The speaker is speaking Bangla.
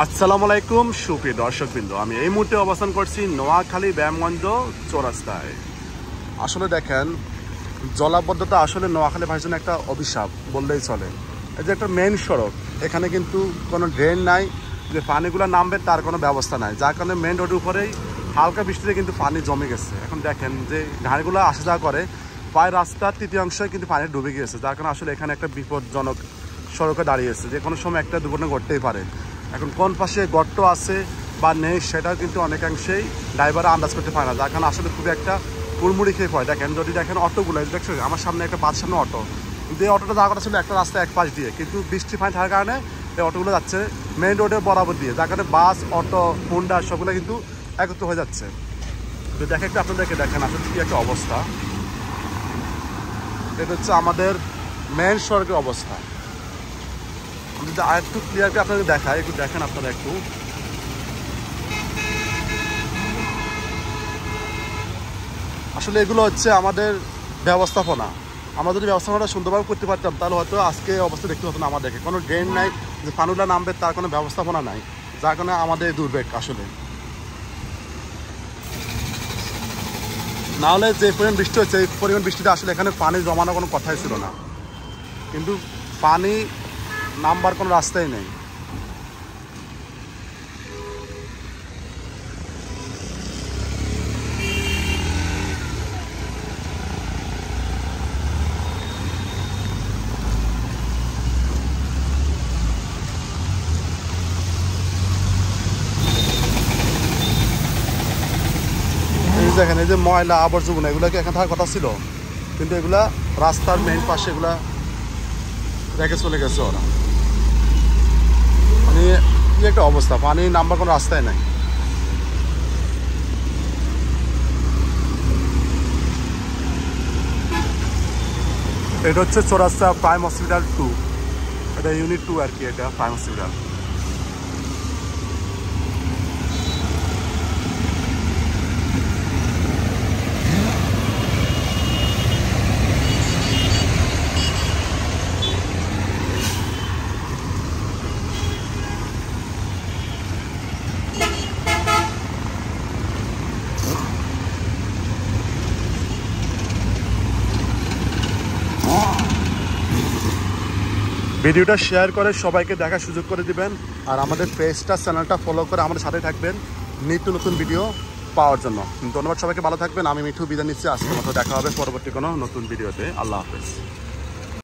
আসসালামু আলাইকুম সুপ্রিয় দর্শকবৃন্দ, আমি এই মুহূর্তে অবস্থান করছি নোয়াখালী ব্যায়ামগঞ্জ চৌরাস্তায়। আসলে দেখেন, জলাবদ্ধতা আসলে নোয়াখালী ভাইয়ের জন্য একটা অভিশাপ বললেই চলে। এই যে একটা মেইন সড়ক, এখানে কিন্তু কোনো ড্রেন নাই, যে পানিগুলো নামবে তার কোনো ব্যবস্থা নাই, যার কারণে মেইন রোডের উপরেই হালকা বৃষ্টিতে কিন্তু পানি জমে গেছে। এখন দেখেন যে গাড়িগুলো আসা যাওয়া করে, প্রায় রাস্তার তৃতীয়াংশে কিন্তু পানি ডুবে গিয়েছে, যার কারণে আসলে এখানে একটা বিপজ্জনক সড়কে দাঁড়িয়েছে, যে কোনো সময় একটা দুর্ঘটনা ঘটতেই পারে। এখন কোন পাশে গর্ত আছে বা নেই সেটাও কিন্তু অনেকাংশেই ড্রাইভাররা আন্দাজ করতে পারে না, যার কারণে আসলে খুবই একটা হুড়মুড়ি খেয়ে পড়ে। দেখেন, যদি দেখেন অটোগুলো দেখছেন, আমার সামনে একটা বাস সামনে অটো, কিন্তু এই অটোটা যাওয়ার কথা ছিল একটা রাস্তা এক পাশ দিয়ে, কিন্তু বৃষ্টি পানি থাকার কারণে এই অটোগুলো যাচ্ছে মেইন রোডের বরাবর দিয়ে, যার কারণে বাস, অটো, হোন্ডা সবগুলো কিন্তু একত্র হয়ে যাচ্ছে। তো দেখে একটু আপনাদেরকে দেখেন আসলে কী একটা অবস্থা। এটা হচ্ছে আমাদের মেইন সড়কের অবস্থা। আমি যদি আর একটু ক্লিয়ার করে আপনাদের দেখাই, একটু দেখেন আপনারা একটু। আসলে এগুলো হচ্ছে আমাদের ব্যবস্থাপনা। আমরা যদি ব্যবস্থাপনাটা সুন্দরভাবে করতে পারতাম, তাহলে হয়তো আজকে অবস্থা দেখতে হতো না আমাদেরকে। কোনো ড্রেন নাই যে পানুলা নামবে, তার কোনো ব্যবস্থাপনা নাই, যার কারণে আমাদের দুর্ভোগ। আসলে নাহলে যে পরিমাণ বৃষ্টি হচ্ছে, এই পরিমাণ বৃষ্টিতে আসলে এখানে পানি জমানোর কোনো কথাই ছিল না, কিন্তু পানি নামবার কোনো রাস্তাই নেই। দেখেন, এই যে ময়লা আবর্জনা এগুলোকে এখানে থাকার কথা ছিল, কিন্তু এগুলা রাস্তার মেইন পাশে এগুলা রেখে চলে গেছে ওরা। মানে কি একটা অবস্থা, পানি নামবার কোনো রাস্তায় নাই। এটা হচ্ছে চৌরাস্তা প্রাইম হসপিটাল 2, এটা ইউনিট 2 আর কি, এটা প্রাইম হসপিটাল। ভিডিওটা শেয়ার করে সবাইকে দেখার সুযোগ করে দিবেন, আর আমাদের পেজটা, চ্যানেলটা ফলো করে আমাদের সাথে থাকবেন নিত্য নতুন ভিডিও পাওয়ার জন্য। ধন্যবাদ সবাইকে, ভালো থাকবেন। আমি মিঠু বিদায় নিচ্ছি, আজকের মতো দেখা হবে পরবর্তী কোনো নতুন ভিডিওতে। আল্লাহ হাফেজ।